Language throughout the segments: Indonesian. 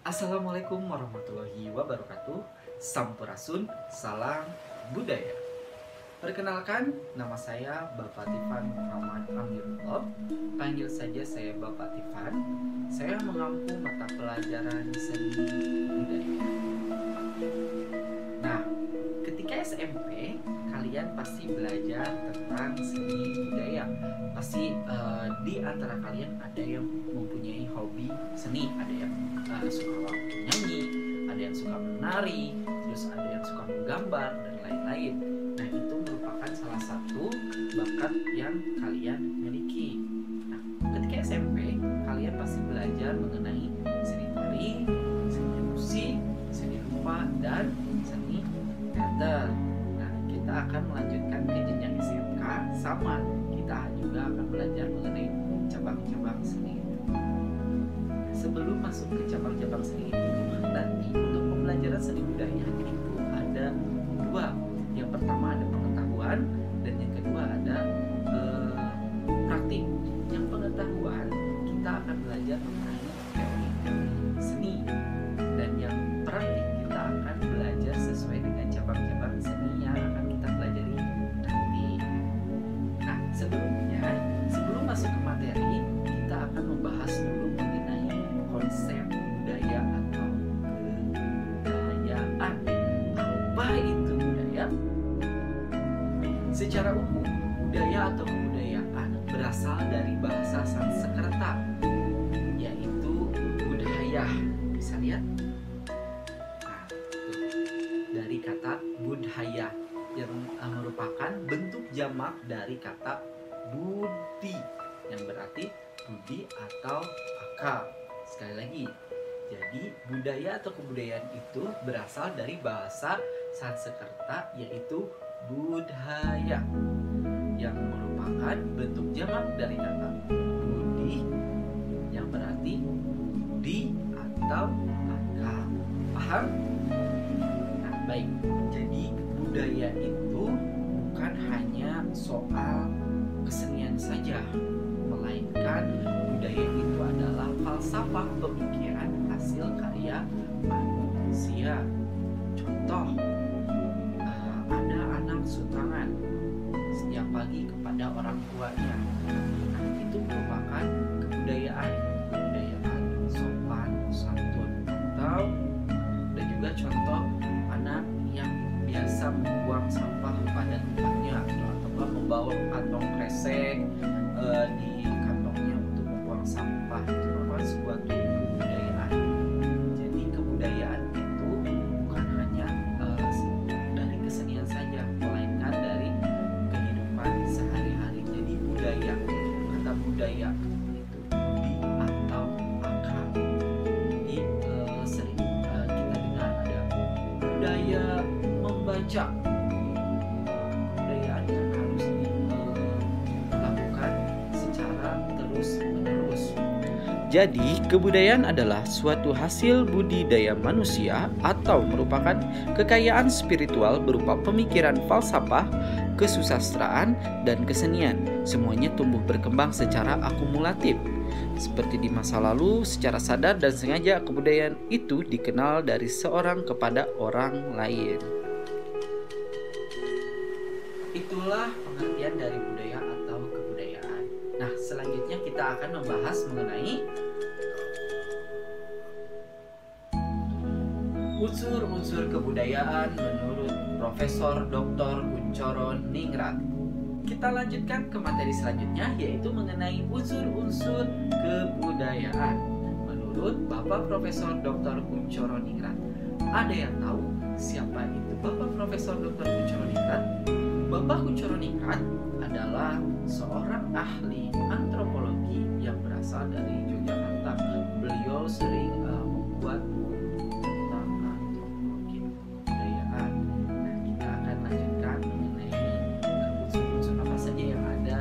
Assalamualaikum warahmatullahi wabarakatuh. Sampurasun, salam budaya. Perkenalkan, nama saya Bapak Tifan Muhammad Amirullah. Panggil saja saya Bapak Tifan. Saya mengampu mata pelajaran seni budaya. Nah, ketika SMP, kalian pasti belajar tentang seni budaya. Pasti di antara kalian ada yang mempunyai hobi seni, ada yang suka nyanyi, ada yang suka menari, terus ada yang suka menggambar dan lain-lain. Nah, itu merupakan salah satu bakat yang kalian miliki. Nah, ketika SMP, kalian pasti belajar mengenai seni tari, seni musik, seni rupa, dan seni teater. Nah, kita akan melanjutkan ke jenjang SMK, sama kita juga akan belajar mengenai cabang-cabang seni. Sebelum masuk ke cabang-cabang seni itu, nanti untuk pembelajaran seni budaya itu ada dua. Yang pertama ada pengetahuan, dan yang kedua ada praktik. Yang pengetahuan kita akan belajar mengenai teori seni, dan yang praktik kita akan belajar sesuai dengan cabang-cabang seni yang akan kita pelajari nanti. Nah, sebelum masuk ke materi, kita akan membahas dulu mengenai konsep budaya atau kebudayaan. Apa itu budaya? Secara umum, budaya atau kebudayaan berasal dari bahasa Sanskerta, yaitu budhaya. Bisa lihat? Nah, dari kata budhaya yang merupakan bentuk jamak dari kata budi, yang berarti budi atau akal. Sekali lagi, jadi budaya atau kebudayaan itu berasal dari bahasa Sanskerta, yaitu budhaya, yang merupakan bentuk jamak dari kata budi, yang berarti budi atau akal. Paham? Nah, baik. Jadi budaya itu bukan hanya soal kesenian saja, melainkan budaya itu adalah falsafah pemikiran hasil karya manusia. Contoh, ada anak sutrangan setiap pagi kepada orang tuanya. Nah, itu merupakan kebudayaan sopan santun. Atau ada juga contoh anak yang biasa membuang sampah pada tempatnya, atau membawa kantong kresek di kantongnya untuk membuang sampah. Itu merupakan suatu kebudayaan. Jadi kebudayaan itu bukan hanya dari kesenian saja, melainkan dari kehidupan sehari-hari. Jadi budaya, kata budaya itu budi atau akal. Jadi sering kita dengar ada budaya membaca. Kebudayaan yang harus dilakukan secara terus-menerus. Jadi, kebudayaan adalah suatu hasil budidaya manusia atau merupakan kekayaan spiritual berupa pemikiran falsafah, kesusastraan, dan kesenian. Semuanya tumbuh berkembang secara akumulatif. Seperti di masa lalu, secara sadar dan sengaja kebudayaan itu dikenal dari seorang kepada orang lain. Itulah pengertian dari budaya atau kebudayaan. Nah, selanjutnya kita akan membahas mengenai unsur-unsur kebudayaan menurut Profesor Dr. Kunchoro Ningrat. Kita lanjutkan ke materi selanjutnya, yaitu mengenai unsur-unsur kebudayaan menurut Bapak Profesor Dr. Kunchoro Ningrat. Ada yang tahu siapa itu Bapak Profesor Dr. Kunchoro Ningrat? Bapak Kunchoro Ningrat adalah seorang ahli antropologi yang berasal dari Yogyakarta. Beliau sering membuat buku tentang antropologi kebudayaan. Nah, kita akan lanjutkan mengenai unsur-unsur apa saja yang ada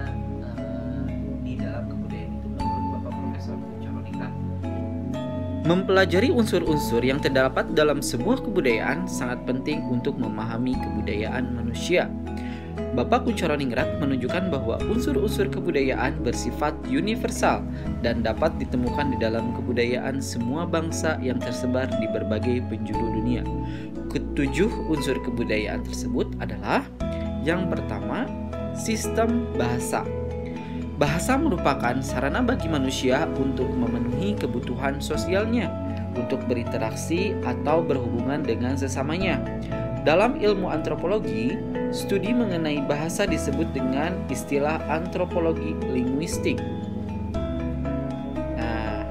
di dalam kebudayaan itu menurut Bapak Profesor Kunchoro Ningrat. Mempelajari unsur-unsur yang terdapat dalam sebuah kebudayaan sangat penting untuk memahami kebudayaan manusia. Bapak Kunchoroningrat menunjukkan bahwa unsur-unsur kebudayaan bersifat universal dan dapat ditemukan di dalam kebudayaan semua bangsa yang tersebar di berbagai penjuru dunia. Ketujuh unsur kebudayaan tersebut adalah: yang pertama, sistem bahasa. Bahasa merupakan sarana bagi manusia untuk memenuhi kebutuhan sosialnya, untuk berinteraksi atau berhubungan dengan sesamanya. Dalam ilmu antropologi, studi mengenai bahasa disebut dengan istilah antropologi linguistik. Nah,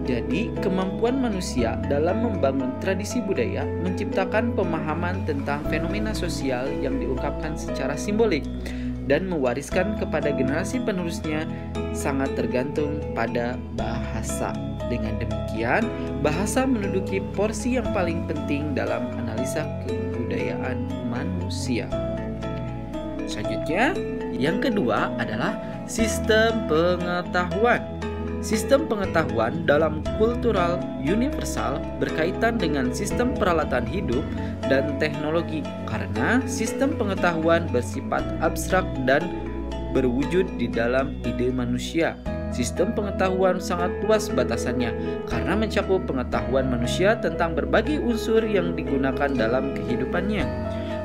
jadi kemampuan manusia dalam membangun tradisi budaya menciptakan pemahaman tentang fenomena sosial yang diungkapkan secara simbolik dan mewariskan kepada generasi penerusnya sangat tergantung pada bahasa. Dengan demikian, bahasa menduduki porsi yang paling penting dalam analisa kebudayaan manusia. Selanjutnya, yang kedua adalah sistem pengetahuan. Sistem pengetahuan dalam kultural universal berkaitan dengan sistem peralatan hidup dan teknologi, karena sistem pengetahuan bersifat abstrak dan berwujud di dalam ide manusia. Sistem pengetahuan sangat luas batasannya karena mencakup pengetahuan manusia tentang berbagai unsur yang digunakan dalam kehidupannya.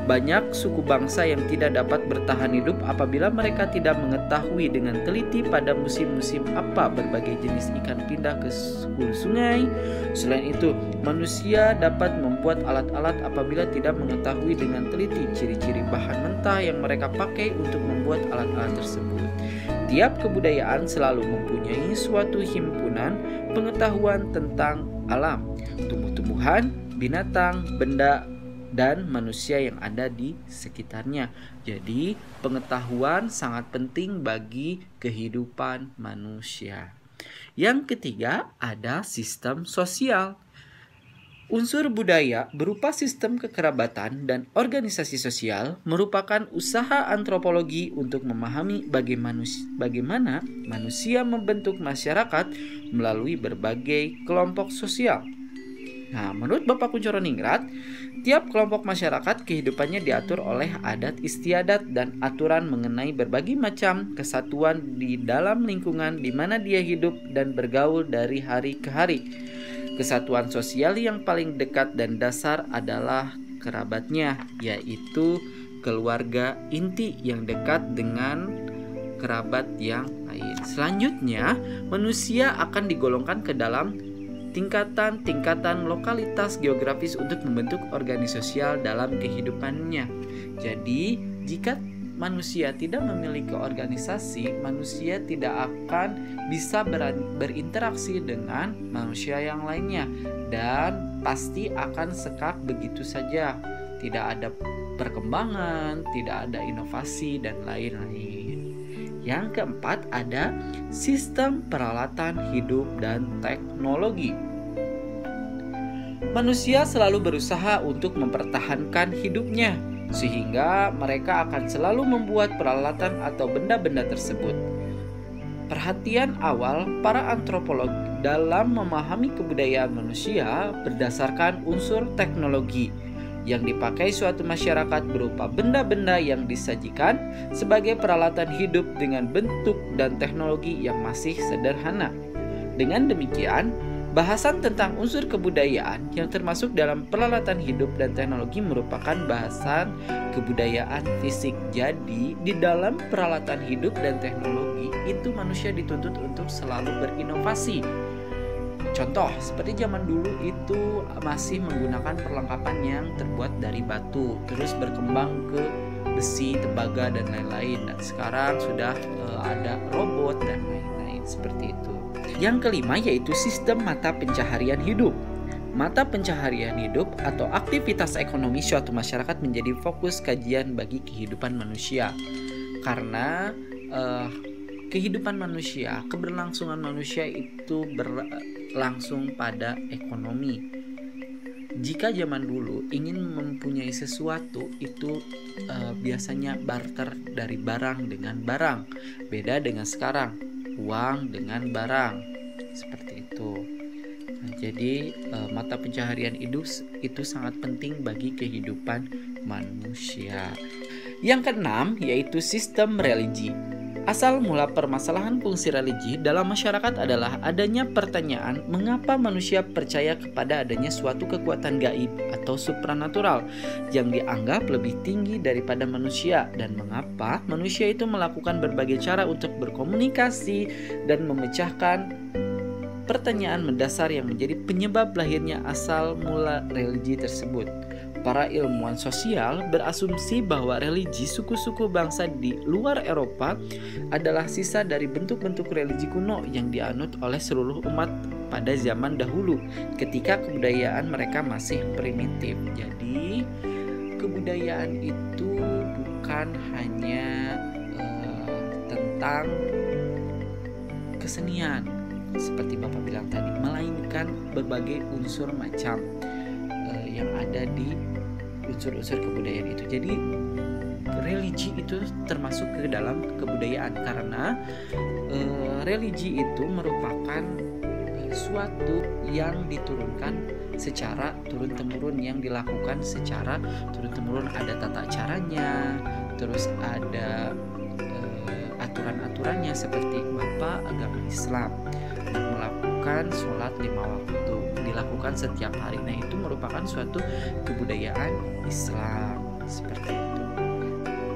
Banyak suku bangsa yang tidak dapat bertahan hidup apabila mereka tidak mengetahui dengan teliti pada musim-musim apa berbagai jenis ikan pindah ke hulu sungai. Selain itu, manusia dapat membuat alat-alat apabila tidak mengetahui dengan teliti ciri-ciri bahan mentah yang mereka pakai untuk membuat alat-alat tersebut. Tiap kebudayaan selalu mempunyai suatu himpunan pengetahuan tentang alam, tumbuh-tumbuhan, binatang, benda, dan manusia yang ada di sekitarnya. Jadi, pengetahuan sangat penting bagi kehidupan manusia. Yang ketiga, ada sistem sosial. Unsur budaya berupa sistem kekerabatan dan organisasi sosial merupakan usaha antropologi untuk memahami bagaimana manusia membentuk masyarakat melalui berbagai kelompok sosial. Nah, menurut Bapak Kunchoroningrat, tiap kelompok masyarakat kehidupannya diatur oleh adat istiadat dan aturan mengenai berbagai macam kesatuan di dalam lingkungan di mana dia hidup dan bergaul dari hari ke hari. Kesatuan sosial yang paling dekat dan dasar adalah kerabatnya, yaitu keluarga inti yang dekat dengan kerabat yang lain. Selanjutnya, manusia akan digolongkan ke dalam tingkatan-tingkatan lokalitas geografis untuk membentuk organisasi sosial dalam kehidupannya. Jadi, jika manusia tidak memiliki organisasi, manusia tidak akan bisa berinteraksi dengan manusia yang lainnya dan pasti akan sekak begitu saja. Tidak ada perkembangan, tidak ada inovasi dan lain-lain. Yang keempat ada sistem peralatan hidup dan teknologi. Manusia selalu berusaha untuk mempertahankan hidupnya, sehingga mereka akan selalu membuat peralatan atau benda-benda tersebut. Perhatian awal para antropolog dalam memahami kebudayaan manusia berdasarkan unsur teknologi yang dipakai suatu masyarakat berupa benda-benda yang disajikan sebagai peralatan hidup dengan bentuk dan teknologi yang masih sederhana. Dengan demikian, bahasan tentang unsur kebudayaan yang termasuk dalam peralatan hidup dan teknologi merupakan bahasan kebudayaan fisik. Jadi, di dalam peralatan hidup dan teknologi itu manusia dituntut untuk selalu berinovasi. Contoh, seperti zaman dulu itu masih menggunakan perlengkapan yang terbuat dari batu, terus berkembang ke besi, tembaga, dan lain-lain. Dan sekarang sudah ada robot dan lain-lain seperti itu. Yang kelima yaitu sistem mata pencaharian hidup. Mata pencaharian hidup atau aktivitas ekonomi suatu masyarakat menjadi fokus kajian bagi kehidupan manusia. Karena kehidupan manusia, keberlangsungan manusia itu berlangsung pada ekonomi. Jika zaman dulu ingin mempunyai sesuatu itu biasanya barter dari barang dengan barang. Beda dengan sekarang, uang dengan barang. Seperti itu. Nah, jadi mata pencaharian hidup itu sangat penting bagi kehidupan manusia. Yang keenam yaitu sistem religi. Asal mula permasalahan fungsi religi dalam masyarakat adalah adanya pertanyaan mengapa manusia percaya kepada adanya suatu kekuatan gaib atau supranatural yang dianggap lebih tinggi daripada manusia, dan mengapa manusia itu melakukan berbagai cara untuk berkomunikasi dan memecahkan pertanyaan mendasar yang menjadi penyebab lahirnya asal mula religi tersebut. Para ilmuwan sosial berasumsi bahwa religi suku-suku bangsa di luar Eropa adalah sisa dari bentuk-bentuk religi kuno yang dianut oleh seluruh umat pada zaman dahulu ketika kebudayaan mereka masih primitif. Jadi kebudayaan itu bukan hanya tentang kesenian seperti Bapak bilang tadi, melainkan berbagai unsur macam yang ada di unsur-unsur kebudayaan itu. Jadi religi itu termasuk ke dalam kebudayaan karena religi itu merupakan suatu yang diturunkan secara turun-temurun, yang dilakukan secara turun-temurun. Ada tata caranya, terus ada aturan-aturannya seperti Bapak agama Islam melakukan sholat 5 waktu, dilakukan setiap hari. Nah, itu merupakan suatu kebudayaan Islam seperti itu.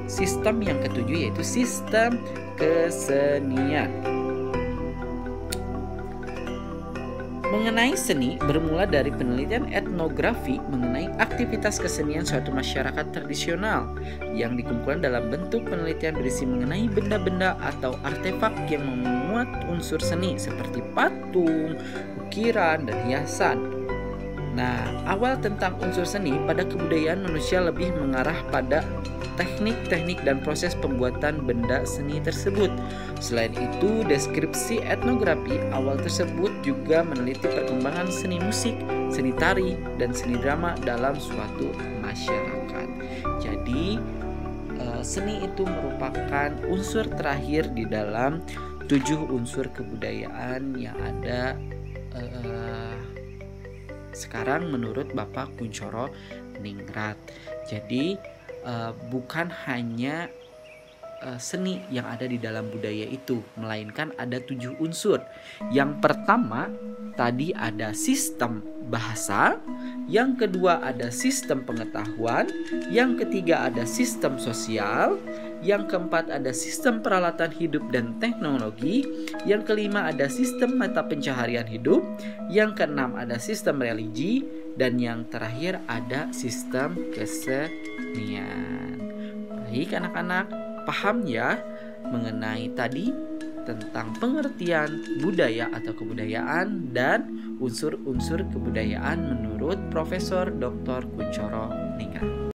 Sistem yang ketujuh yaitu sistem kesenian. Mengenai seni bermula dari penelitian etnografi mengenai aktivitas kesenian suatu masyarakat tradisional yang dikumpulkan dalam bentuk penelitian berisi mengenai benda-benda atau artefak yang memuat unsur seni seperti patung, ukiran, dan hiasan. Nah, awal tentang unsur seni pada kebudayaan manusia lebih mengarah pada teknik-teknik dan proses pembuatan benda seni tersebut. Selain itu, deskripsi etnografi awal tersebut juga meneliti perkembangan seni musik, seni tari, dan seni drama dalam suatu masyarakat. Jadi, seni itu merupakan unsur terakhir di dalam 7 unsur kebudayaan yang ada sekarang menurut Bapak Kunchoro Ningrat. Jadi bukan hanya seni yang ada di dalam budaya itu, melainkan ada 7 unsur. Yang pertama tadi ada sistem bahasa, yang kedua ada sistem pengetahuan, yang ketiga ada sistem sosial, yang keempat ada sistem peralatan hidup dan teknologi, yang kelima ada sistem mata pencaharian hidup, yang keenam ada sistem religi, dan yang terakhir ada sistem kesenian. Baik anak-anak, paham ya mengenai tadi tentang pengertian budaya atau kebudayaan dan unsur-unsur kebudayaan menurut Profesor Dr. Kunchoro Ningrat.